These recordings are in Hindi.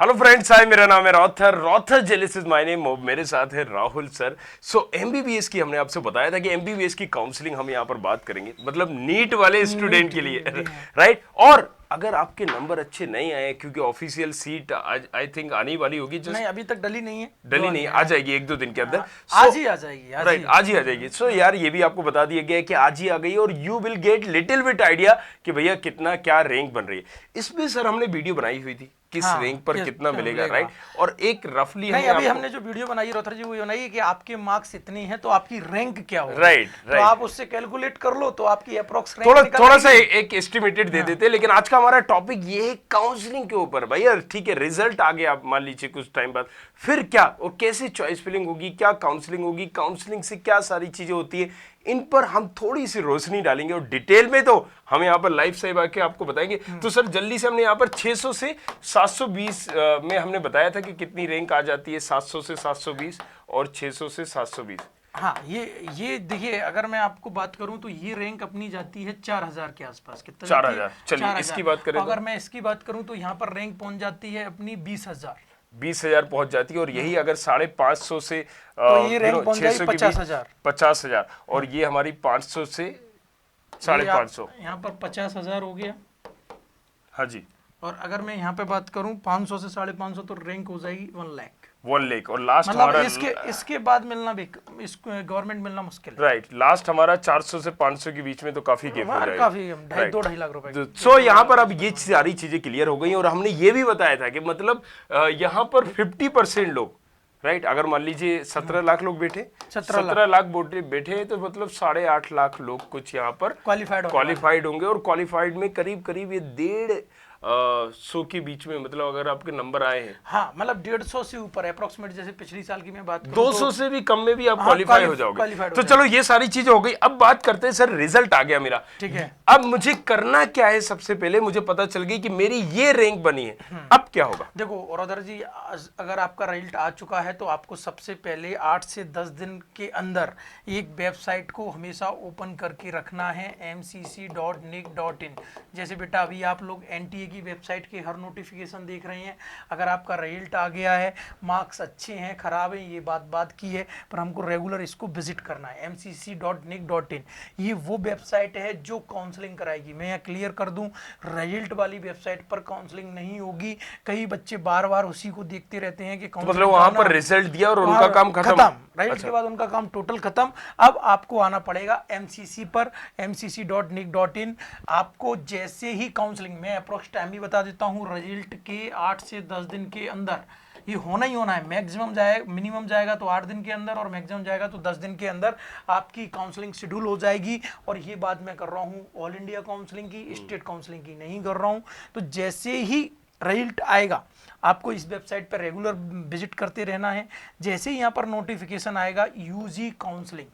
हेलो फ्रेंड्स, हाय, मेरा नाम है रॉथर। रॉथर जेलिस इज माय नेम। मेरे साथ है राहुल सर। सो एमबीबीएस की हमने आपसे बताया था कि एमबीबीएस की काउंसलिंग हम यहाँ पर बात करेंगे, मतलब नीट वाले स्टूडेंट के लिए, राइट। और अगर आपके नंबर अच्छे नहीं आए, क्योंकि ऑफिशियल सीट आई थिंक आने वाली होगी, नहीं अभी तक डली नहीं है, डली नहीं, आ जाएगी एक दो दिन के अंदर। आज ही आ जाएगी, राइट, आज ही आ जाएगी। सो यार ये भी आपको बता दिया गया है कि आज ही आ गई और you will get little bit idea कि भैया कितना क्या रैंक बन रही है। इसमें सर हमने वीडियो बनाई हुई थी किस रैंक पर कितना मिलेगा, राइट। और एक रफली नहीं अभी हमने जो वीडियो बनाई रोथर जी वो बनाई कि आपके मार्क्स इतने हैं तो आपकी रैंक क्या होगी, राइट। तो आप उससे कैलकुलेट कर लो तो आपकी अप्रोक्स रैंक थोड़ा सा एक एस्टिमेटेड दे देते। लेकिन आज का हमारा टॉपिक ये है काउंसलिंग के ऊपर। भैया ठीक है, रिजल्ट आ गया, आप मान लीजिए कुछ टाइम बाद, फिर क्या और कैसे चॉइस फिलिंग होगी, क्या काउंसलिंग होगी, काउंसलिंग से क्या सारी चीजें होती है, इन पर हम थोड़ी सी रोशनी डालेंगे। और डिटेल में तो हम यहाँ पर लाइव साइब आके आपको बताएंगे। तो सर जल्दी से हमने यहाँ पर 600 से 720 में हमने बताया था कि कितनी रैंक आ जाती है, 700 से 720 और 600 से 720। हाँ ये देखिए, अगर मैं आपको बात करूं तो ये रैंक अपनी जाती है 4000 के आसपास। कितना? 4000। चलिए इसकी बात करें। अगर मैं इसकी बात करूं तो यहाँ पर रैंक पहुंच जाती है अपनी 20,000 पहुंच जाती है। और यही अगर 550 से तो ये रैंक पहुंच जाएगी 50,000 और ये हमारी 500 से 550। यहाँ पर 50,000 हो गया। हाँ जी। और अगर मैं यहाँ पे बात करूं 500 से 550 तो रैंक हो जाएगी 1 लाख। 1 लाख। और लास्ट मतलब हमारा इसके बाद मिलना भी गवर्नमेंट मिलना मुश्किल है। राइट। लास्ट हमारा 400 से 500 के बीच में तो काफी गेप हो जाएगा, काफी 2.5 लाख रुपए। सो यहाँ पर अब ये सारी चीजें क्लियर हो गई। और हमने ये भी बताया था कि मतलब यहाँ पर 50% लोग, राइट, अगर मान लीजिए 17 लाख लोग बैठे, 17 लाख बैठे हैं, तो मतलब 8.5 लाख लोग कुछ यहाँ पर क्वालिफाइड होंगे। और क्वालिफाइड में करीब करीब ये 150 के बीच में, मतलब अगर आपके नंबर आए हैं, हाँ मतलब 150 से ऊपर अप्रोक्सीमेट। जैसे पिछली साल की मैं बात करूं 200 से भी कम में भी आप क्वालिफाई हो जाओगे। तो चलो ये सारी चीजें हो गई। अब बात करते हैं, सर रिजल्ट आ गया मेरा, ठीक है, अब मुझे करना क्या है। सबसे पहले मुझे पता चल गई कि मेरी ये रैंक बनी है, अब क्या होगा? देखो रॉदर जी, अगर आपका रिजल्ट आ चुका है तो आपको सबसे पहले 8 से 10 दिन के अंदर एक वेबसाइट को हमेशा ओपन करके रखना है, mcc.nic.in। जैसे बेटा अभी आप लोग एनटीए की वेबसाइट के हर नोटिफिकेशन देख रहे हैं। अगर आपका रिजल्ट आ गया है, मार्क्स अच्छे हैं खराब हैं, ये बात की है, पर हमको रेगुलर इसको विजिट करना है, mcc.nic.in। ये वो वेबसाइट है जो काउंसलिंग कराएगी। मैं यहाँ क्लियर कर दूं, रिजल्ट वाली वेबसाइट पर काउंसलिंग नहीं होगी। कई बच्चे बार बार उसी को देखते रहते हैं कि मतलब वहां पर रिजल्ट दिया और उनका काम खत्म, रिजल्ट के बाद उनका काम टोटल खत्म। अब आपको आना पड़ेगा एमसीसी पर, mcc.nic.in। आपको जैसे ही काउंसलिंग, मैं अप्रोक्स टाइम भी बता देता हूँ, रिजल्ट के 8 से 10 दिन के अंदर ये होना ही होना है। मैक्सिमम जाएगा, मिनिमम जाएगा तो 8 दिन के अंदर, और मैक्सिमम जाएगा तो 10 दिन के अंदर आपकी काउंसलिंग शेड्यूल हो जाएगी। और ये बात मैं कर रहा हूँ ऑल इंडिया काउंसलिंग की, स्टेट काउंसलिंग की नहीं कर रहा हूँ। तो जैसे ही रिजल्ट आएगा आपको इस वेबसाइट पर रेगुलर विजिट करते रहना है। जैसे ही यहाँ पर नोटिफिकेशन आएगा यूजी काउंसलिंग,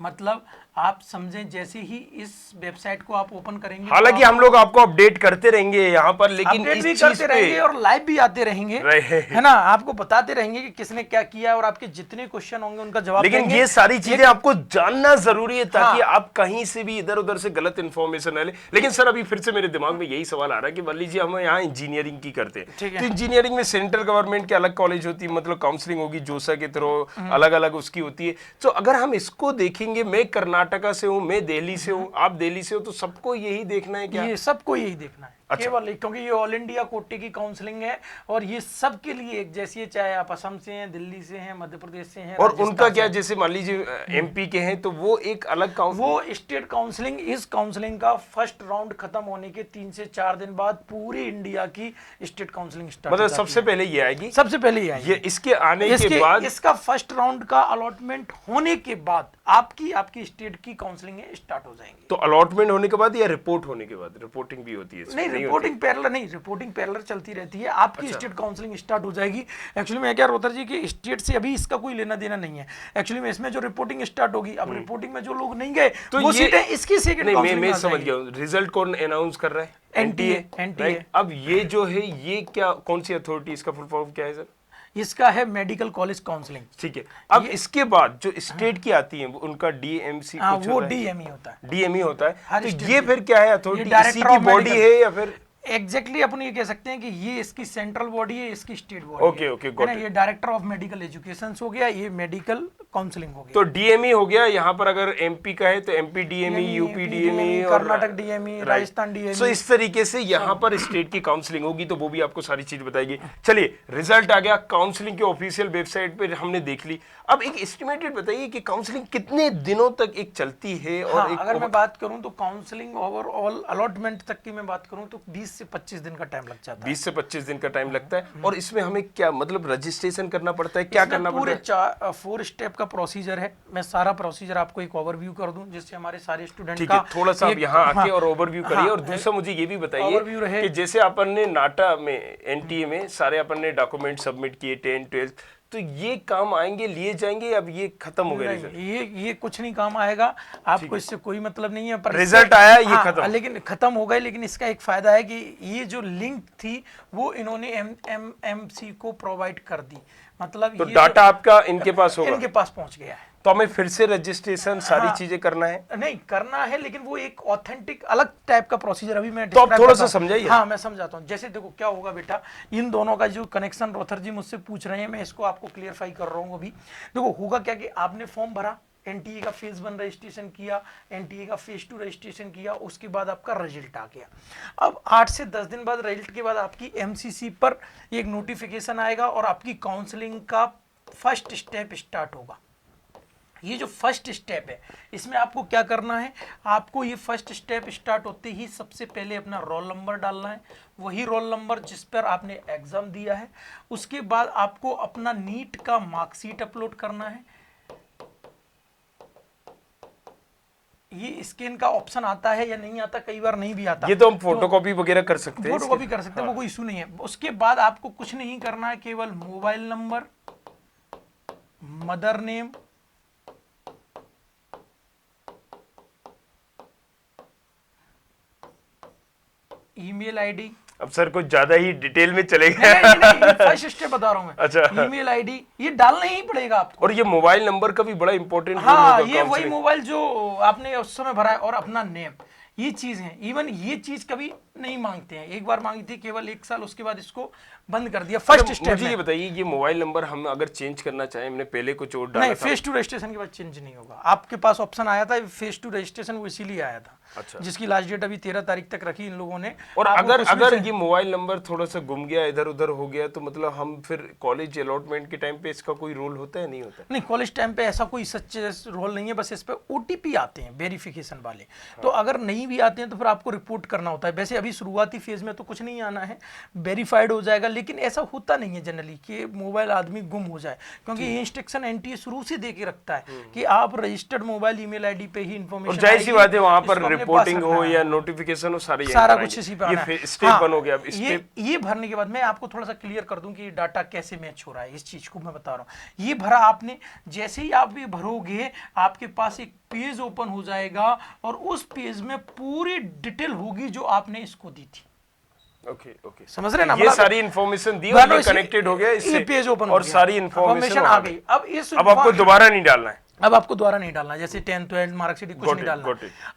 मतलब आप समझें जैसे ही इस वेबसाइट को आप ओपन करेंगे, हालांकि हम लोग आपको अपडेट करते रहेंगे यहाँ पर, लेकिन अपडेट भी करते रहेंगे और लाइव भी आते रहेंगे, है ना, आपको बताते रहेंगे कि किसने क्या किया और आपके जितने क्वेश्चन होंगे उनका जवाब लेकिन देंगे। ये सारी चीजें आपको जानना जरूरी है ताकि आप कहीं से भी इधर उधर से गलत इंफॉर्मेशन न ले। लेकिन सर अभी फिर से मेरे दिमाग में यही सवाल आ रहा है कि मान लीजिए हम यहाँ इंजीनियरिंग की करते हैं, तो इंजीनियरिंग में सेंट्रल गवर्नमेंट की अलग कॉलेज होती है, मतलब काउंसलिंग होगी जोसा के थ्रू, अलग अलग उसकी होती है। तो अगर हम इसको देखेंगे, मैं कर्नाटका से हूँ, मैं दिल्ली से हूँ, आप दिल्ली से हो, तो सबको यही देखना है क्या? ये सबको यही देखना है। अच्छा। केवल क्योंकि ये ऑल इंडिया कोटे की काउंसलिंग है और ये सबके लिए एक जैसी है, चाहे आप असम से हैं, दिल्ली से हैं, मध्य प्रदेश से हैं। और उनका क्या, जैसे मान लीजिए एमपी के हैं तो वो एक अलग वो स्टेट काउंसलिंग, इस काउंसलिंग का फर्स्ट राउंड खत्म होने के 3 से 4 दिन बाद पूरी इंडिया की स्टेट काउंसलिंग स्टार्ट, मतलब सबसे पहले ये आएगी, सबसे पहले ये आएगी। इसके आने के बाद, इसका फर्स्ट राउंड का अलॉटमेंट होने के बाद आपकी स्टेट की काउंसलिंग स्टार्ट हो जाएंगी। तो अलॉटमेंट होने के बाद या रिपोर्ट होने के बाद? रिपोर्टिंग भी होती है? नहीं, रिपोर्टिंग पैरेलल नहीं, रिपोर्टिंग पैरेलल चलती रहती है। आपकी स्टेट काउंसलिंग स्टार्ट हो जाएगी। एक्चुअली में क्या रोहतर जी की स्टेट से अभी इसका कोई लेना देना नहीं है। एक्चुअली में इसमें जो रिपोर्टिंग स्टार्ट होगी, अब रिपोर्टिंग में जो लोग नहीं गए तो वो सीटें इसकी सेकंड काउंसलिंग में। मैं समझ गया। रिजल्ट कौन अनाउंस कर रहा है? एनटीए। अब ये जो है, ये क्या, कौन सी अथॉरिटी, इसका फुल फॉर्म क्या है सर? इसका है मेडिकल कॉलेज काउंसलिंग। ठीक है। अब इसके बाद जो स्टेट की आती है उनका डीएमसी, वो डीएमई होता है। डीएमई होता है। तो ये फिर क्या है, अथॉरिटी इसी की बॉडी है या फिर? एग्जैक्टली अपन ये कह सकते हैं कि ये इसकी सेंट्रल बॉडी है, इसकी स्टेट बॉडी ओके, ओके, है got ना। it. ये डायरेक्टर ऑफ मेडिकल एजुकेशन हो गया, ये मेडिकल काउंसलिंग हो गया। तो डीएमई हो गया, यहाँ पर अगर एमपी का है तो MP DME, UP DME, Karnataka DME, Rajasthan DME. So इस तरीके से यहाँ पर स्टेट की काउंसलिंग होगी, तो वो भी आपको सारी चीज बताएगी। चलिए, रिजल्ट आ गया, काउंसलिंग के ऑफिशियल वेबसाइट पे हमने देख ली। अब एक एस्टिमेटेड बताइए कि काउंसलिंग कितने दिनों तक एक चलती है। और हाँ, एक अगर मैं बात करूं तो काउंसलिंग ओवरऑल अलॉटमेंट तक की मैं बात करूं तो 20 से 25 दिन का टाइम लग जाता है। 20 से 25 दिन का टाइम लगता है। और इसमें हमें क्या मतलब रजिस्ट्रेशन करना पड़ता है, क्या करना पड़ता है? पूरे 4 स्टेप का प्रोसीजर है। मैं सारा प्रोसीजर आपको एक ओवरव्यू कर दूं जिससे हमारे सारे स्टूडेंट ठीक का है, थोड़ा सा आप यहाँ आके हाँ, और ओवरव्यू करिए। हाँ, और दूसरा मुझे ये भी बताइए ओवरव्यू रहे कि जैसे अपन ने नाटा में, एनटीए में सारे अपन ने डॉक्यूमेंट सबमिट किए 10, 12, तो ये काम आएंगे, लिए जाएंगे, अब ये खत्म हो गया रिजल्ट? ये कुछ नहीं काम आएगा आपको, इससे कोई मतलब नहीं है। पर रिजल्ट आया, ये हाँ, खत्म। लेकिन खत्म हो गए। लेकिन इसका एक फायदा है कि ये जो लिंक थी वो इन्होंने एमएमसी को प्रोवाइड कर दी। मतलब तो ये डाटा आपका इनके पास होगा, इनके पास पहुंच गया है। तो हमें फिर से रजिस्ट्रेशन सारी हाँ, चीजें करना है? नहीं करना है, लेकिन वो एक ऑथेंटिक अलग टाइप का प्रोसीजर अभी मैं तो आप describe थोड़ा करता सा हूं। समझाइए। हाँ, मैं समझाता हूँ। जैसे देखो क्या होगा बेटा, इन दोनों का जो कनेक्शन रोथर जी मुझसे पूछ रहे हैं, मैं इसको आपको क्लियरफाई कर रहा हूँ अभी। देखो होगा क्या कि आपने फॉर्म भरा, एनटीए का फेज 1 रजिस्ट्रेशन किया, एनटीए का फेज 2 रजिस्ट्रेशन किया, उसके बाद आपका रिजल्ट आ गया। अब 8 से 10 दिन बाद रिजल्ट के बाद आपकी एमसीसी पर एक नोटिफिकेशन आएगा और आपकी काउंसलिंग का फर्स्ट स्टेप स्टार्ट होगा। ये जो फर्स्ट स्टेप है, इसमें आपको क्या करना है, आपको ये फर्स्ट स्टेप स्टार्ट होते ही सबसे पहले अपना रोल नंबर डालना है, वही रोल नंबर जिस पर आपने एग्जाम दिया है। उसके बाद आपको अपना नीट का मार्कशीट अपलोड करना है। ये स्कैन का ऑप्शन आता है या नहीं आता, कई बार नहीं भी आता। ये तो हम फोटोकॉपी वगैरह कर सकते हैं, फोटोकॉपी कर सकते हैं, वो कोई इशू नहीं है। उसके बाद आपको कुछ नहीं करना है, केवल mobile number, mother name, email ID. अब सर कुछ ज्यादा ही डिटेल में चले गए। नहीं, फर्स्ट स्टेप बता रहा हूं मैं। अच्छा। ईमेल आईडी ये डालना ही पड़ेगा आपको। और ये मोबाइल नंबर का भी बड़ा इंपॉर्टेंट रोल हाँ, होगा ये वही counseling। मोबाइल जो आपने उस समय भरा है, और अपना नेम, ये चीज है। इवन ये चीज कभी नहीं मांगते हैं, एक बार मांगी थी केवल 1 साल, उसके बाद इसको बंद कर दिया फर्स्ट अच्छा, स्टेप मुझे में। ये बताइए, ये मोबाइल नंबर हम अगर चेंज करना चाहें, हमने पहले कुछ और डाला नहीं, था। फेज 2 रजिस्ट्रेशन के बाद चेंज नहीं होगा। आपके पास ऑप्शन आया था फेज 2 रजिस्ट्रेशन, वो इसीलिए आया था। अच्छा। जिसकी लास्ट डेट अभी 13 तारीख तक रखी इन लोगों ने। और आपको अगर कुछ भी अगर से- ये मोबाइल नंबर थोड़ा सा गुम गया, इधर उधर हो गया, तो मतलब हम फिर कॉलेज अलॉटमेंट के टाइम पे इसका कोई रोल होता है, नहीं होता? नहीं, कॉलेज टाइम पे ऐसा कोई सच्चे रोल नहीं है, बस इस पे ओटीपी आते हैं वेरिफिकेशन वाले। तो अगर नहीं भी आते हैं तो फिर आपको रिपोर्ट करना होता है। वैसे अभी शुरुआती फेज में तो कुछ नहीं आना है, वेरीफाइड हो जाएगा। लेकिन ऐसा होता नहीं है जनरली कि मोबाइल आदमी गुम हो जाए, क्योंकि ये इंस्ट्रक्शन एनटीए शुरू से दे के रखता है कि आप रजिस्टर्ड मोबाइल ईमेल आईडी पे ही और इंफॉर्मेशन। जाहिर सी बात है, वहां पर रिपोर्टिंग हो या नोटिफिकेशन हो, सारा कुछ इसी पे आना है। ये स्टेप वन हो गया। अब स्टेप ये भरने के बाद मैं आपको थोड़ा सा क्लियर कर दूं कि डाटा कैसे मैच हो रहा है, इस चीज को मैं बता रहा हूं। ये भरा आपने, जैसे ही आप ये भरोगे आपके पास एक पेज ओपन हो जाएगा और उस पेज में पूरी डिटेल होगी जो आपने इसको दी थी। ओके, ओके, समझ रहे हैं ना? ये मतलब सारी इन्फॉर्मेशन दी और ये कनेक्टेड हो गया इससे, ये पेज ओपन और सारी इन्फॉर्मेशन आ गई। अब आपको दोबारा नहीं डालना है। अब आपको दोबारा नहीं डालना, जैसे 10th 12th मार्कशीट कुछ नहीं डालना।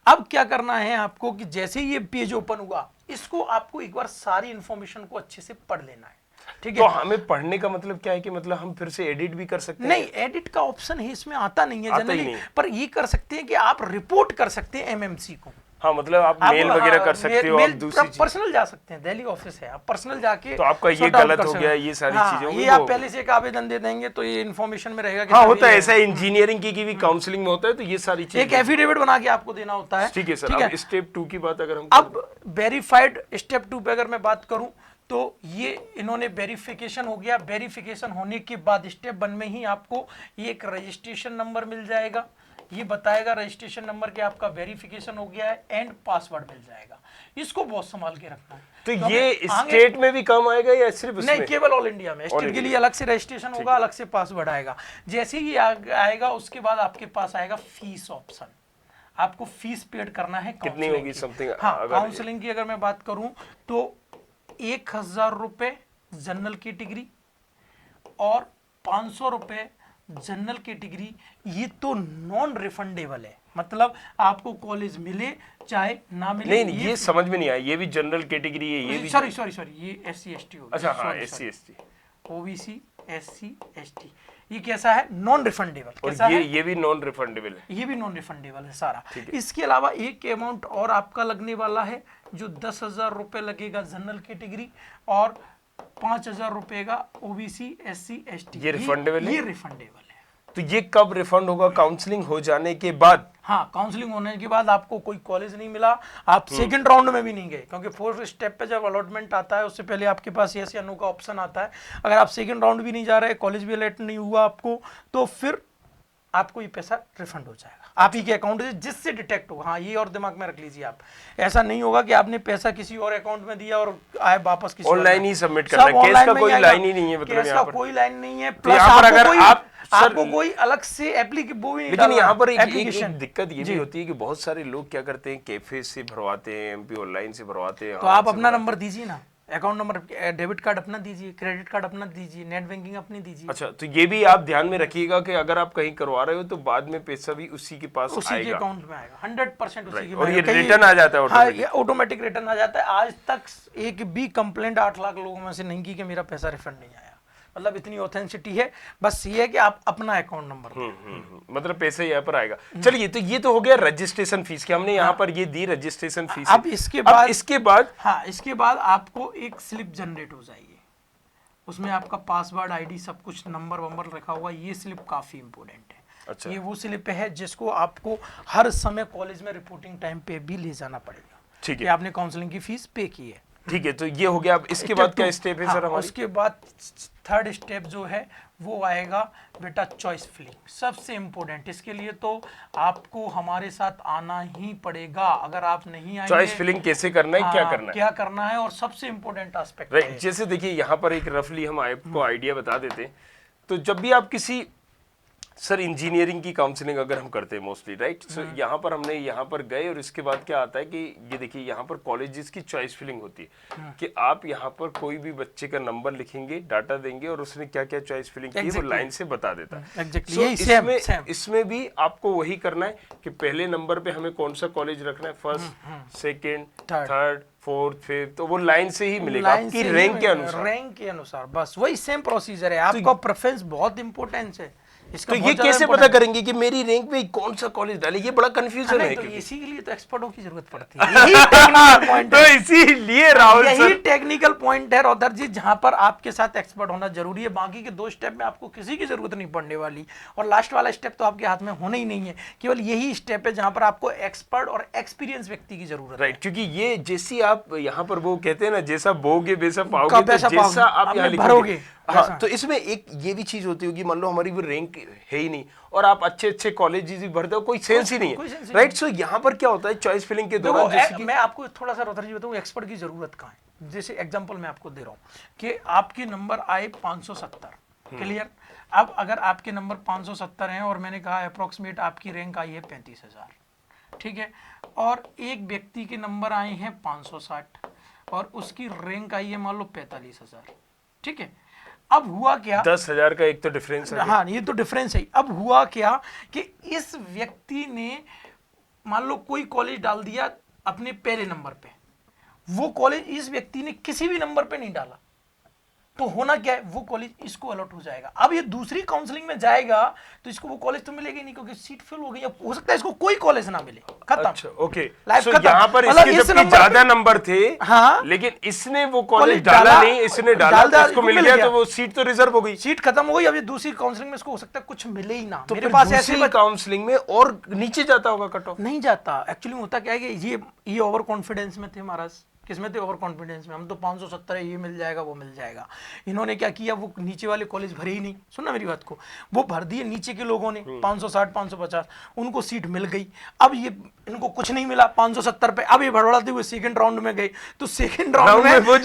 अब क्या करना है आपको कि जैसे ही ये पेज ओपन हुआ, इसको आपको एक बार सारी इन्फॉर्मेशन को अच्छे से पढ़ लेना है। ठीक है? तो हमें पढ़ने का मतलब क्या है कि मतलब हम फिर से एडिट भी कर सकते हैं? नहीं, एडिट का ऑप्शन है इसमें, आता नहीं है आता ही जनरली। नहीं। पर ये कर सकते हैं कि आप रिपोर्ट कर सकते हैं एमएमसी को। हाँ, मतलब आप मेल वगैरह कर सकते हो, आप दूसरी चीज पर्सनल जा सकते हैं, दिल्ली ऑफिस है, आप पर्सनल जाके तो आपका ये sort out गलत कर हो सकते गया, हैं। ये सारी हाँ, चीजें ये आप पहले से एक आवेदन दे देंगे तो ये इन्फॉर्मेशन में रहेगा कि हाँ, सर होता है ये ऐसा, इंजीनियरिंग की भी काउंसलिंग में होता है, तो ये सारी चीजें एक एफिडेविट बना के आपको देना होता है। ठीक है सर। अब स्टेप 2 की बात अगर हम अब वेरीफाइड स्टेप 2 पे अगर मैं बात करूं तो ये इन्होंने वेरिफिकेशन हो गया। वेरिफिकेशन होने के बाद स्टेप 1 में ही आपको एक रजिस्ट्रेशन नंबर मिल जाएगा, ये बताएगा रजिस्ट्रेशन नंबर कि आपका वेरिफिकेशन हो गया है, एंड पासवर्ड मिल जाएगा। इसको बहुत संभाल के रखना है। तो ये स्टेट में भी काम आएगा या सिर्फ नहीं, केवल ऑल इंडिया में। स्टेट के लिए अलग से रजिस्ट्रेशन होगा, अलग से पासवर्ड आएगा। जैसे ही आएगा उसके बाद आपके पास आएगा फीस ऑप्शन, आपको फीस पेड करना है। कितनी होगी समथिंग? हाँ, काउंसलिंग की अगर मैं बात करूं तो 1000 रुपए जनरल कैटेगरी और 500 रुपए जनरल कैटेगरी, ये तो नॉन रिफंडेबल है। मतलब आपको कॉलेज मिले चाहे ना मिले। नहीं ये समझ में नहीं आया, ये भी जनरल कैटेगरी है, ये भी सॉरी ये SC ST हो गया। अच्छा हाँ SC ST, OBC SC ST ये कैसा है, नॉन रिफंडेबल। कैसा और है, ये भी नॉन रिफंडेबल है, ये भी नॉन रिफंडेबल है सारा। इसके अलावा एक अमाउंट और आपका लगने वाला है जो 10,000 रुपए लगेगा जनरल कैटेगरी और 5,000 रुपए का OBC SC ST। ये रिफंडेबल है? ये रिफंडेबल है। तो ये कब रिफंड होगा? काउंसलिंग हो जाने के बाद? हाँ, काउंसलिंग होने के बाद आपको कोई कॉलेज नहीं मिला, आप सेकंड राउंड में भी नहीं गए, क्योंकि फोर्थ स्टेप पे जब अलॉटमेंट आता है उससे पहले आपके पास यस या नो का ऑप्शन आता है। अगर आप सेकंड राउंड भी नहीं जा रहे, कॉलेज भी अलॉट नहीं हुआ आपको, तो फिर आपको ये पैसा रिफंड हो जाएगा आप ही के अकाउंट से, जिससे डिटेक्ट होगा। हाँ, ये और दिमाग में रख लीजिए आप, ऐसा नहीं होगा कि आपने पैसा किसी और अकाउंट में दिया और आए वापस किसी ऑनलाइन ही सबमिट करना है, केस का कोई लाइन ही नहीं है, मतलब यहाँ पर कोई लाइन नहीं है। तो प्लस यहाँ पर अगर आपको कोई अलग से एप्लीकेशन वो भी नहीं, लेकिन यहाँ पर एक एप्लीकेशन दिक्कत ये भी होती है कि बहुत सारे लोग क्या करते हैं, कैफे से भरवाते हैं, MP ऑनलाइन से भरवाते हैं। तो आप अपना नंबर दीजिए ना, अकाउंट नंबर, डेबिट कार्ड अपना दीजिए, क्रेडिट कार्ड अपना दीजिए, नेट बैंकिंग अपनी दीजिए। अच्छा, तो ये भी आप ध्यान में रखिएगा कि अगर आप कहीं करवा रहे हो तो बाद में पैसा भी उसी के पास उसी के आएगा, अकाउंट में आएगा, 100% उसी के। और ये रिटर्न आ जाता है हाँ, ये ऑटोमेटिक रिटर्न आ जाता है। आज तक एक भी कंप्लेंट 8 लाख लोगों में से नहीं की कि मेरा पैसा रिफंड नहीं आया। मतलब इतनी ऑथेंटिसिटी है। बस ये है कि आप अपना अकाउंट नंबर मतलब पैसे यहाँ पर आएगा। चलिए, तो ये तो हो गया रजिस्ट्रेशन फीस की, हमने यहाँ पर ये दी रजिस्ट्रेशन फीस। अब इसके बाद हाँ, इसके बाद आपको एक स्लिप जनरेट हो जाएगी, उसमें आपका पासवर्ड ID सब कुछ नंबर वंबर रखा हुआ। ये स्लिप काफी इंपॉर्टेंट है। अच्छा। ये वो स्लिप है जिसको आपको हर समय कॉलेज में रिपोर्टिंग टाइम पे भी ले जाना पड़ेगा। ठीक है, कि आपने काउंसलिंग की फीस पे की है। ठीक है, तो ये हो गया। अब इसके बाद क्या स्टेप है सर हमारी? उसके बाद थर्ड स्टेप जो है वो आएगा बेटा चॉइस फिलिंग, सबसे इम्पोर्टेंट। इसके लिए तो आपको हमारे साथ आना ही पड़ेगा। अगर आप नहीं आएंगे, चॉइस फिलिंग कैसे करना है, क्या करना है, क्या करना है, और सबसे इम्पोर्टेंट एस्पेक्ट राइट। जैसे देखिए यहाँ पर एक रफली हम आपको आइडिया बता देते हैं। तो जब भी आप किसी सर इंजीनियरिंग की काउंसलिंग अगर हम करते हैं मोस्टली, राइट, सो यहाँ पर हमने यहाँ पर गए और इसके बाद क्या आता है कि ये देखिए यहाँ पर कॉलेजेस की चॉइस फिलिंग होती है कि आप यहाँ पर कोई भी बच्चे का नंबर लिखेंगे, डाटा देंगे और उसने क्या क्या चॉइस फिलिंग की वो लाइन से बता देता है। एग्जैक्टली इसमें भी आपको वही करना है कि पहले नंबर पे हमें कौन सा कॉलेज रखना है, first, second, third, fourth, fifth, तो वो लाइन से ही मिलेगा आपकी रैंक के अनुसार। रैंक के अनुसार बस वही सेम प्रोसीजर है। आपका प्रेफरेंस बहुत इंपॉर्टेंट है। तो ये कैसे पता करेंगे कि मेरी रैंक में कौन सा कॉलेज डाले? ये बड़ा कंफ्यूजन है। तो इसी के लिए तो एक्सपर्टों की जरूरत पड़ती है। यही टेक्निकल पॉइंट तो इसीलिए राहुल यही सर, टेक्निकल पॉइंट है रौदर जी, जहां पर आपके साथ एक्सपर्ट होना जरूरी है। बाकी के 2 स्टेप में आपको किसी की जरूरत नहीं पड़ने वाली, और लास्ट वाला स्टेप तो आपके हाथ में होना ही नहीं है। केवल यही स्टेप है जहां पर आपको एक्सपर्ट और एक्सपीरियंस व्यक्ति की जरूरत है। राइट, क्योंकि ये जैसी आप यहाँ पर वो कहते हैं ना, जैसा बोगे वैसा पाओगे, तो जैसा आप यहाँ भरोगे। हाँ, तो इसमें एक ये भी चीज होती होगी, मान लो हमारी वो रैंक है ही नहीं और आप अच्छे अच्छे कॉलेजेस भी भरते हो, कोई सेंस ही नहीं है, राइट। सो यहाँ पर क्या होता है चॉइस फिलिंग के दौरान, जैसे कि मैं आपको थोड़ा सा रौदर जी बताऊं एक्सपर्ट की जरूरत कहाँ है। जैसे एग्जांपल मैं आपको दे रहा हूँ कि आपके नंबर आए 570, क्लियर। अब अगर आपके नंबर 570 हैं और मैंने कहा अप्रोक्सीमेट आपकी रैंक आई है 35,000, ठीक है, और एक व्यक्ति के नंबर आए हैं 560 और उसकी रैंक आई है मान लो 45,000, ठीक है। अब हुआ क्या, 10,000 का एक तो डिफरेंस है। हाँ, ये तो डिफरेंस है। अब हुआ क्या कि इस व्यक्ति ने मान लो कोई कॉलेज डाल दिया अपने पहले नंबर पे, वो कॉलेज इस व्यक्ति ने किसी भी नंबर पे नहीं डाला, तो होना क्या है, वो कॉलेज इसको अलॉट हो जाएगा। अब ये दूसरी काउंसलिंग में जाएगा तो इसको वो कॉलेज तो मिलेगा ही नहीं, क्योंकि सीट फिल हो गई। अब हो सकता है इसको कोई कॉलेज ना मिले, खत्म। अच्छा, ओके। लाइफ खत्म। यहाँ पर मतलब इसके जबकि ज्यादा नंबर थे, हाँ, लेकिन इसने वो कॉलेज डाला नहीं, इसने डाला तो इसको मिल गया, तो वो सीट तो रिजर्व हो गई, सीट खत्म हो गई। अब ये दूसरी काउंसलिंग में इसको हो सकता है कुछ मिले ही ना। तो मेरे पास ऐसे काउंसलिंग में और नीचे जाता होगा कट ऑफ? नहीं जाता। एक्चुअली होता क्या है कि ये ओवर कॉन्फिडेंस में थे महाराज। किसमें थे? ओवर कॉन्फिडेंस में। हम तो 570 है, ये मिल जाएगा वो मिल जाएगा। इन्होंने क्या किया, वो नीचे वाले कॉलेज भरे ही नहीं। सुनना मेरी बात को, वो भर दिए नीचे के लोगों ने 560 550, उनको सीट मिल गई। अब ये इनको कुछ नहीं मिला 570 पे। अब ये भड़बड़ाते हुए सेकंड राउंड में गए, तो सेकंड राउंड में वो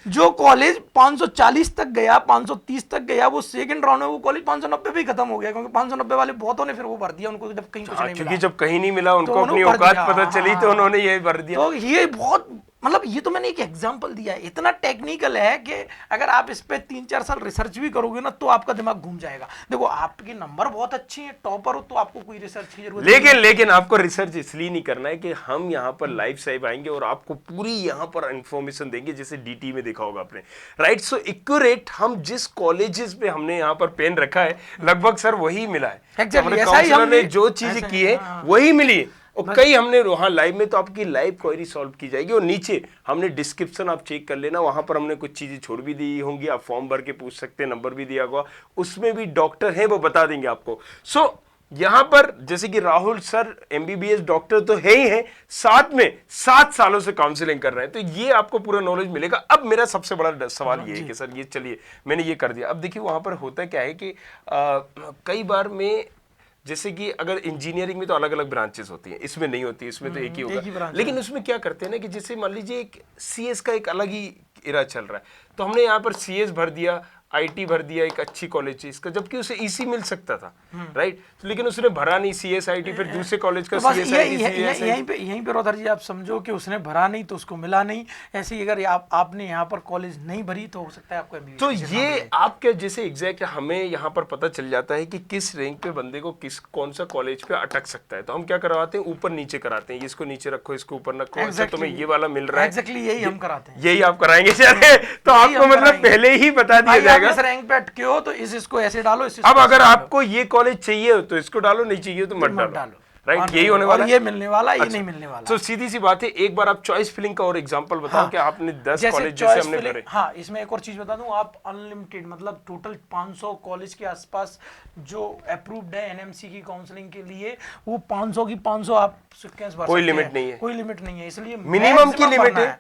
जो कॉलेज 540 तक गया, 530 तक गया, वो सेकंड राउंड में वो कॉलेज 590 पे ही खत्म हो गया, क्योंकि 590 वाले बहुतों ने फिर वो भर दिया उनको, जब कहीं कुछ नहीं मिला। क्योंकि जब कहीं नहीं मिला उनको अपनी औकात पता चली तो उन्होंने ये भर दिया। तो ये बहुत मतलब ये तो मैंने एक एग्जांपल दिया है, इतना टेक्निकल है कि अगर आप इस पे 3-4 साल रिसर्च भी करोगे ना तो आपका दिमाग घूम जाएगा। देखो आपके नंबर बहुत अच्छे हैं, टॉपर हो, तो आपको कोई रिसर्च की जरूरत लेकिन आपको रिसर्च इसलिए नहीं करना है कि हम यहाँ पर लाइव साइब आएंगे और आपको पूरी यहाँ पर इंफॉर्मेशन देंगे, जैसे डीटी में देखा होगा आपने, राइट। सो एक्यूरेट हम जिस कॉलेजेस पे हमने यहाँ पर पेन रखा है लगभग सर वही मिला है। Exactly, हमारे ऐसा ही काउंसलर ने हमने- जो चीजें ऐसा ही, की है हाँ। वही मिली है। और कई हमने वहाँ लाइव में तो आपकी लाइव क्वेरी सॉल्व की जाएगी, और नीचे हमने डिस्क्रिप्शन आप चेक कर लेना, वहां पर हमने कुछ चीजें छोड़ भी दी होंगी, आप फॉर्म भर के पूछ सकते हैं, नंबर भी दिया होगा, उसमें भी डॉक्टर हैं वो बता देंगे आपको। सो यहां पर जैसे कि राहुल सर एमबीबीएस डॉक्टर तो है ही है, साथ में 7 सालों से काउंसलिंग कर रहे हैं, तो ये आपको पूरा नॉलेज मिलेगा। अब मेरा सबसे बड़ा सवाल ये है कि सर ये चलिए मैंने ये कर दिया, अब देखिए वहां पर होता क्या है कि कई बार में जैसे कि अगर इंजीनियरिंग में तो अलग अलग ब्रांचेस होती हैं, इसमें नहीं होती, इसमें तो एक ही होगा, लेकिन उसमें क्या करते हैं ना कि जैसे मान लीजिए एक सीएस का एक अलग ही इरा चल रहा है, तो हमने यहाँ पर सीएस भर दिया, आईटी भर दिया, एक अच्छी कॉलेज है इसका, जबकि उसे ईसी मिल सकता था, राइट, लेकिन उसने भरा नहीं सीएस आईटी, फिर दूसरे कॉलेज का सीएस आईटी। यहीं पे रोधर जी आप समझो कि उसने भरा नहीं तो उसको मिला नहीं। ऐसे ही अगर आपने यहाँ पर कॉलेज नहीं भरी तो हो सकता है आपको MBBS तो ये आपके जैसे एग्जैक्ट हमें यहाँ पर पता चल जाता है कि किस रैंक पे बंदे को कौन सा कॉलेज पे अटक सकता है, तो हम क्या करवाते हैं, ऊपर नीचे कराते हैं, इसको नीचे रखो, इसको ऊपर रखो, अच्छा तुम्हें ये वाला मिल रहा है, एग्जैक्टली यही हम कराते हैं, यही आप कराएंगे चले, तो आपको मतलब पहले ही बता दिया जाएगा इस रैंक पे अटके हो तो इसको ऐसे डालो, अब अगर आपको ये कॉलेज चाहिए तो इसको डालो, नहीं चाहिए तो मत डालो, राइट, यही होने वाला है। ये मिलने वाला, ये नहीं मिलने वाला। तो सीधी सी बात है, एक बार आप चॉइस फिलिंग का और एग्जांपल बताओ कि आपने 10 कॉलेज जैसे हमने भरे। हाँ, इसमें एक और चीज बता दूं, आप अनलिमिटेड मतलब टोटल 500 कॉलेज के आसपास जो अप्रूव्ड है एनएमसी की काउंसलिंग के लिए, वो 500 की 500 आप सुटकेस भर सकते हैं, कोई लिमिट नहीं है, कोई लिमिट नहीं है, इसलिए मिनिमम की लिमिट है,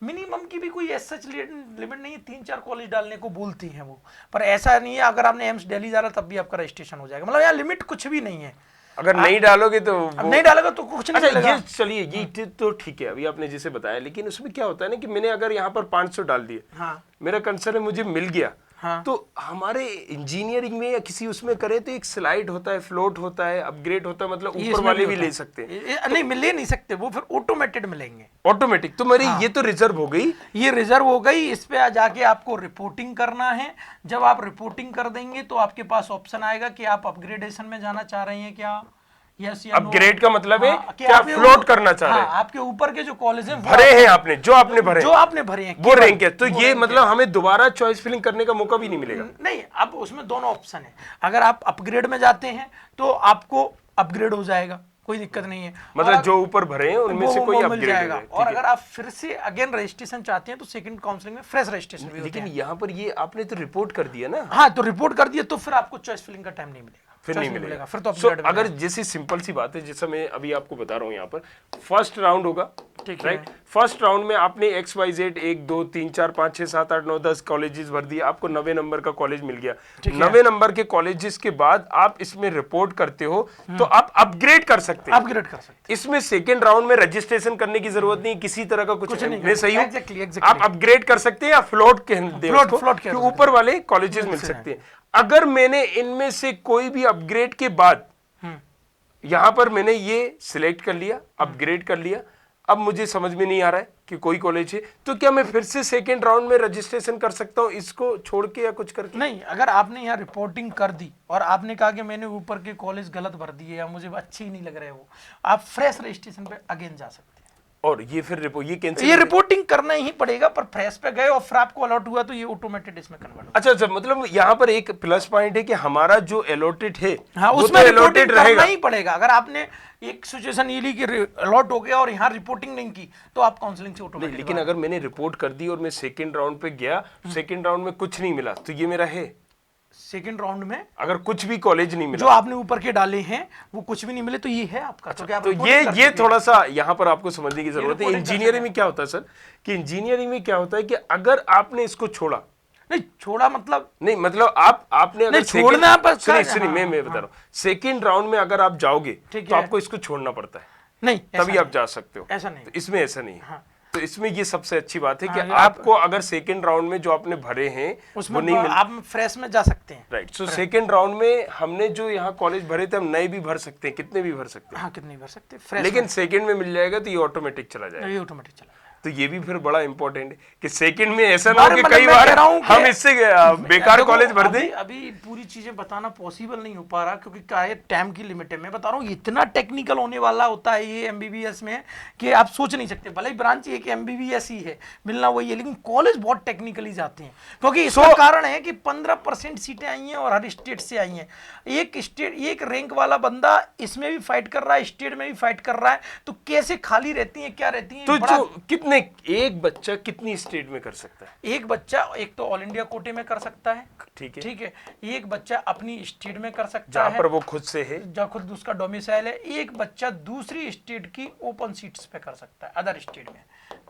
मिनिमम की भी कोई सच लिमिट नहीं है, 3-4 कॉलेज डालने को बोलती हैं वो, पर ऐसा नहीं है, अगर आपने एम्स दिल्ली डाला तब भी आपका रजिस्ट्रेशन हो जाएगा, मतलब यहाँ लिमिट कुछ भी नहीं है। अगर नहीं डालोगे तो नहीं डालोगे तो कुछ नहीं मिलेगा। ये चलिए ये तो ठीक है, अभी आपने जैसे बताया, लेकिन उसमें क्या होता है ना कि मैंने अगर यहाँ पर 500 डाल दिए, हाँ, मेरा कंसर्न है मुझे मिल गया, हाँ, तो हमारे इंजीनियरिंग में या किसी उसमें करें तो एक स्लाइड होता है, फ्लोट होता है, अपग्रेड होता है, मतलब ऊपर वाले भी ले सकते हैं, नहीं मिल नहीं सकते, वो फिर ऑटोमेटेड मिलेंगे, ऑटोमेटिक। तो मेरी ये तो रिजर्व हो गई, ये रिजर्व हो गई, इस पे जाके आपको रिपोर्टिंग करना है। जब आप रिपोर्टिंग कर देंगे तो आपके पास ऑप्शन आएगा कि आप अपग्रेडेशन में जाना चाह रहे हैं क्या, यस या नो। अपग्रेड का मतलब है हाँ, क्या फ्लोट करना चाह रहे हैं, आपके ऊपर के जो कॉलेज हैं भरे हैं आपने, जो आपने भरे हैं वो रैंक है, तो ये मतलब हमें दोबारा चॉइस फिलिंग करने का मौका भी नहीं मिलेगा। नहीं, अब उसमें दोनों ऑप्शन है, अगर आप अपग्रेड में जाते हैं तो आपको अपग्रेड हो जाएगा, कोई दिक्कत नहीं है, मतलब जो ऊपर भरे हैं उनमें से कोई मिल जाएगा। और अगर आप फिर से अगेन रजिस्ट्रेशन चाहते हैं तो सेकंड काउंसलिंग में फ्रेश रजिस्ट्रेशन भी होता है। लेकिन यहाँ पर ये आपने तो रिपोर्ट कर दिया ना, हाँ, तो रिपोर्ट कर दिया तो फिर आपको चॉइस फिलिंग का टाइम नहीं मिलेगा, फिर नहीं मिलेगा, फिर तो so, अगर जैसी सिंपल सी बात है, जैसा मैं अभी आपको बता रहा हूँ, यहाँ पर फर्स्ट राउंड होगा, राइट, फर्स्ट राउंड में आपने XYZ 1 2 3 4 5 6 7 8 9 10 कॉलेजेस भर दिए, आपको 90 नंबर का कॉलेज मिल गया, 90 नंबर के कॉलेजेस के बाद आप इसमें रिपोर्ट करते हो तो आप अपग्रेड कर सकते हैं, इसमें सेकेंड राउंड में रजिस्ट्रेशन करने की जरूरत नहीं, किसी तरह का कुछ नहीं, मैं सही हूं, आप अपग्रेड कर सकते हैं या फ्लोट के ऊपर वाले कॉलेजेस मिल सकते हैं। अगर मैंने इनमें से कोई भी अपग्रेड के बाद यहां पर मैंने ये सिलेक्ट कर लिया, अपग्रेड कर लिया, अब मुझे समझ में नहीं आ रहा है कि कोई कॉलेज है, तो क्या मैं फिर से सेकेंड राउंड में रजिस्ट्रेशन कर सकता हूं इसको छोड़ के या कुछ करके? नहीं, अगर आपने यहाँ रिपोर्टिंग कर दी और आपने कहा कि मैंने ऊपर के कॉलेज गलत भर दिए या मुझे अच्छे ही नहीं लग रहे वो, आप फ्रेश रजिस्ट्रेशन पे अगेन जा सकते हैं, और ये फिर ये रिपोर्टिंग करना ही पड़ेगा, पर फ्रेश पे गए और फिर आपको अलॉट हुआ तो ये ऑटोमेटेड इसमें कन्वर्ट। अच्छा, मतलब यहाँ पर एक प्लस पॉइंट है कि हमारा जो अलॉटेड है, हाँ, उसमें रिपोर्टिंग करना ही पड़ेगा। अगर आपने एक सिचुएशन ये ली कि अलॉट हो गया और यहाँ रिपोर्टिंग नहीं की तो आप काउंसलिंग से ऑटोमेटिक। लेकिन अगर मैंने रिपोर्ट कर दी और मैं सेकंड राउंड पे गया, सेकंड राउंड में कुछ नहीं मिला, तो ये मेरा है। सेकंड राउंड में अगर कुछ भी कॉलेज नहीं मिला, जो आपने ऊपर के डाले हैं वो कुछ भी नहीं मिले, तो ये है आपका। अच्छा, तो ये थोड़ा सा यहाँ पर आपको समझने की जरूरत है। इंजीनियरिंग में क्या होता है सर, कि इंजीनियरिंग में क्या होता है कि अगर आपने इसको छोड़ा, नहीं छोड़ा मतलब नहीं, मतलब आपने अगर छोड़ना, सुनिए मैं बता रहा हूँ, सेकंड राउंड में अगर आप जाओगे तो आपको इसको छोड़ना पड़ता है, नहीं तभी आप जा सकते हो, ऐसा नहीं, तो इसमें ऐसा नहीं है। तो इसमें ये सबसे अच्छी बात है कि आपको अगर सेकंड राउंड में जो आपने भरे हैं उसमें नहीं आप फ्रेश में जा सकते हैं, राइट। सो सेकंड राउंड में हमने जो यहाँ कॉलेज भरे थे हम नए भी भर सकते हैं, कितने भी भर सकते हैं, हाँ कितने भर सकते हैं, लेकिन सेकंड में मिल जाएगा तो ये ऑटोमेटिक चला जाएगा, ये ऑटोमेटिक चला। तो ये भी फिर बड़ा इंपॉर्टेंट है कि सेकंड में ऐसा ना हो कि मतलब कई मैं बार कह रहा हूं हम कि- इससे बेकार देखो, कॉलेज भर दें। अभी पूरी चीजें बताना पॉसिबल नहीं हो पा रहा क्योंकि क्या है, टाइम की लिमिट है। मैं बता रहा हूँ इतना टेक्निकल होने वाला होता है ये एमबीबीएस में कि आप सोच नहीं सकते। भले ही ब्रांच एक एमबीबीएस ही है, मिलना वही है, लेकिन कॉलेज बहुत टेक्निकली जाते हैं क्योंकि इसका कारण है कि 15% सीटें आई हैं और हर स्टेट से आई हैं। एक रैंक वाला बंदा इसमें भी फाइट कर रहा है, स्टेट में भी फाइट कर रहा है, तो कैसे खाली रहती है, क्या रहती है, तो बड़ा जो कितने एक बच्चा कितनी स्टेट में कर सकता है? एक बच्चा एक तो ऑल इंडिया कोटे में कर सकता है, ठीक है, ठीक है। एक बच्चा अपनी स्टेट में कर सकता जहां है पर वो खुद से है। जहाँ खुद उसका डोमिसाइल है। एक बच्चा दूसरी स्टेट की ओपन सीट्स पे कर सकता है, अदर स्टेट में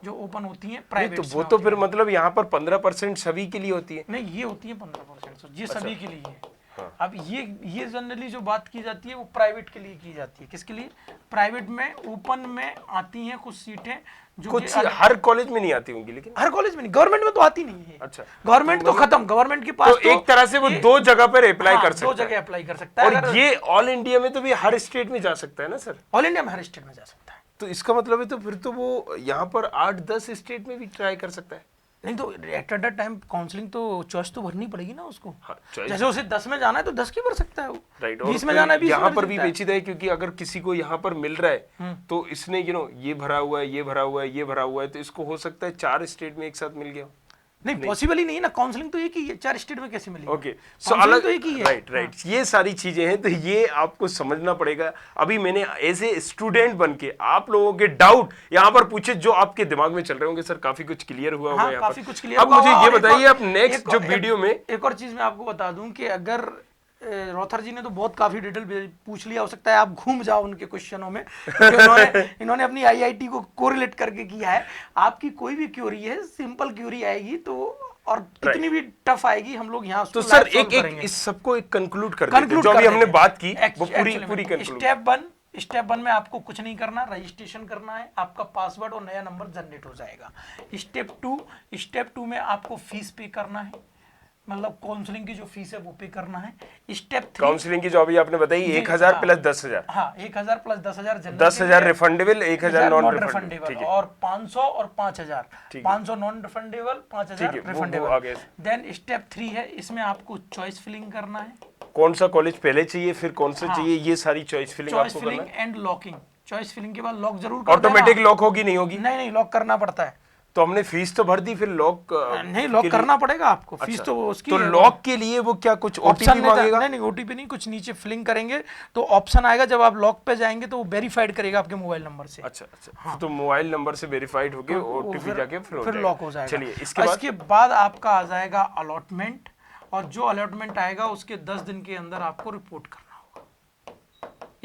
जो ओपन होती हैं नहीं, प्राइवेट। तो वो तो फिर मतलब यहाँ पर 15% सभी के लिए होती है। नहीं, ये होती है 15%, ये सभी के लिए है। हाँ। अब ये जनरली जो बात की जाती है वो प्राइवेट के लिए की जाती है। किसके लिए? प्राइवेट में ओपन में आती हैं कुछ सीटें जो कुछ कि हर कॉलेज में नहीं आती होंगी, लेकिन हर कॉलेज में नहीं, गवर्नमेंट में तो आती नहीं है। अच्छा, गवर्नमेंट तो खत्म, गवर्नमेंट के पास तो एक तरह से वो दो जगह पर अप्लाई कर सकता दो है। जगह अप्लाई कर सकता है। और ये ऑल इंडिया में तो भी हर स्टेट में जा सकता है ना सर? ऑल इंडिया में हर स्टेट में जा सकता है। तो इसका मतलब है तो फिर तो वो यहाँ पर 8-10 स्टेट में भी ट्राई कर सकता है। नहीं तो एट अ टाइम काउंसलिंग तो चॉइस तो भरनी पड़ेगी ना उसको। हाँ, choice- जैसे उसे 10 में जाना है तो 10 की भर सकता है वो, राइट। 20 में जाना है 20 यहाँ में पर भर भी सकता है। पेचीदा है क्योंकि अगर किसी को यहाँ पर मिल रहा है तो इसने ये भरा हुआ है, ये भरा हुआ है, ये भरा हुआ है, तो इसको हो सकता है 4 स्टेट में एक साथ मिल गया। नहीं, पॉसिबल ही नहीं है ना, काउंसलिंग तो एक ही है, 4 स्टेट में कैसे मिलेगी? ओके, सो Counseling अलग, तो एक ही है। राइट, ये सारी चीजें हैं, तो ये आपको समझना पड़ेगा। अभी मैंने एज ए स्टूडेंट बन के आप लोगों के डाउट यहाँ पर पूछे जो आपके दिमाग में चल रहे होंगे, सर काफी कुछ क्लियर हुआ होगा हाँ, यहाँ काफी पर। कुछ क्लियर अब मुझे ये बताइए, आप नेक्स्ट जो वीडियो में एक और चीज मैं आपको बता दूं कि अगर रोथर जी ने तो बहुत काफी डिटेल पूछ लिया, हो सकता है आप घूम जाओ उनके क्वेश्चनों में, क्योंकि इन्होंने अपनी आईआईटी को कोरिलेट करके किया है। आपकी कोई भी क्यूरी है, सिंपल क्यूरी आएगी तो, और कितनी भी टफ आएगी, हम लोग यहाँ तो सर एक इस सबको एक कंक्लूड कर देते हैं, जो अभी हमने बात की वो पूरी कंक्लूड। स्टेप 1 में आपको कुछ नहीं करना, रजिस्ट्रेशन करना है, आपका पासवर्ड और नया नंबर जनरेट हो जाएगा। स्टेप 2 में आपको फीस पे करना है, मतलब काउंसलिंग की जो फीस है वो पे करना है। स्टेप 3 काउंसलिंग की जो अभी आपने बताई 1000 प्लस 10,000। हाँ, 1000 plus 10,000 general 10,000 refundable, 1000 non refundable, और 500 और 5,000, 500 non refundable, 5,000 refundable. Then step 3 है, इसमें आपको चॉइस फिलिंग करना है, कौन सा कॉलेज पहले चाहिए, फिर कौन सा चाहिए, ये सारी चॉइस फिलिंग चॉइस आपको फिलिंग करना है। And locking. चॉइस फिलिंग के बाद लॉक जरूर कर देना। ऑटोमेटिक लॉक होगी नहीं होगी? नहीं, लॉक करना पड़ता है। तो हमने फीस तो भर दी, फिर लॉक नहीं, लॉक करना पड़ेगा आपको, फीस तो उसकी तो है। लॉक के लिए वो क्या कुछ ऑप्शन ओटीपी मांगेगा? नहीं, ओटीपी नहीं, कुछ नीचे फिलिंग करेंगे तो ऑप्शन आएगा, जब आप लॉक पे जाएंगे तो वो वेरीफाइड करेगा आपके मोबाइल नंबर से। अच्छा, तो मोबाइल नंबर से वेरीफाइड होके ओटीपी जाके फिर लॉक हो जाएगा। चलिए, इसके बाद आपका आ जाएगा अलॉटमेंट, और जो अलॉटमेंट आएगा उसके 10 दिन के अंदर आपको रिपोर्ट करना होगा।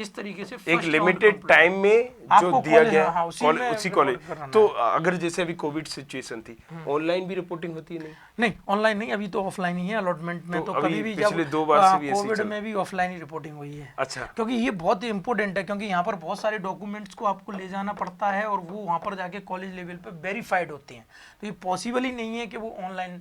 इस तरीके से एक लिमिटेड टाइम में जो दिया गया हाँ, उसी कॉलेज। तो अगर जैसे अभी कोविड सिचुएशन थी, ऑनलाइन भी रिपोर्टिंग होती है? नहीं, ऑनलाइन नहीं, अभी तो ऑफलाइन ही है अलॉटमेंट में। तो कभी भी पिछले 2 बार से भी ऐसे कोविड में भी ऑफलाइन ही रिपोर्टिंग हुई है। अच्छा, क्योंकि ये बहुत इंपॉर्टेंट है, क्योंकि यहाँ पर बहुत सारे डॉक्यूमेंट्स को आपको ले जाना पड़ता है और वो वहाँ पर जाके कॉलेज लेवल पे वेरीफाइड होते हैं, तो ये पॉसिबल ही नहीं है कि वो ऑनलाइन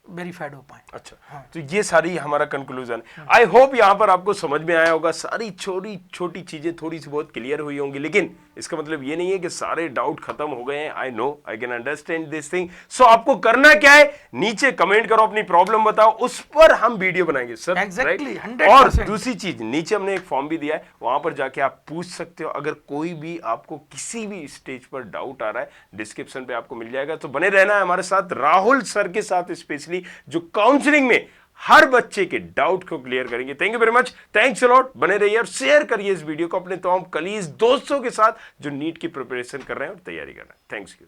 वेरीफाइड हो पाए। अच्छा, तो ये सारी हमारा कंक्लूजन। आई होप यहाँ पर आपको समझ में आया होगा, सारी छोटी छोटी चीजें थोड़ी सी बहुत क्लियर हुई होंगी, लेकिन इसका मतलब ये नहीं है कि सारे डाउट खत्म हो गए हैं। I know, I can understand this thing. So आपको करना क्या है, नीचे कमेंट करो, अपनी प्रॉब्लम बताओ, उस पर हम वीडियो बनाएंगे सर। Exactly, right? 100%। और दूसरी चीज, नीचे हमने एक फॉर्म भी दिया है, वहां पर जाके आप पूछ सकते हो। अगर कोई भी आपको किसी भी स्टेज पर डाउट आ रहा है, डिस्क्रिप्शन पे आपको मिल जाएगा। तो बने रहना है हमारे साथ, राहुल सर के साथ, स्पेशली जो काउंसलिंग में हर बच्चे के डाउट को क्लियर करेंगे। Thank you very much, thanks a lot. बने रहिए और शेयर करिए इस वीडियो को अपने तमाम कलीग दोस्तों के साथ जो नीट की प्रिपरेशन कर रहे हैं और तैयारी कर रहे हैं। Thanks you.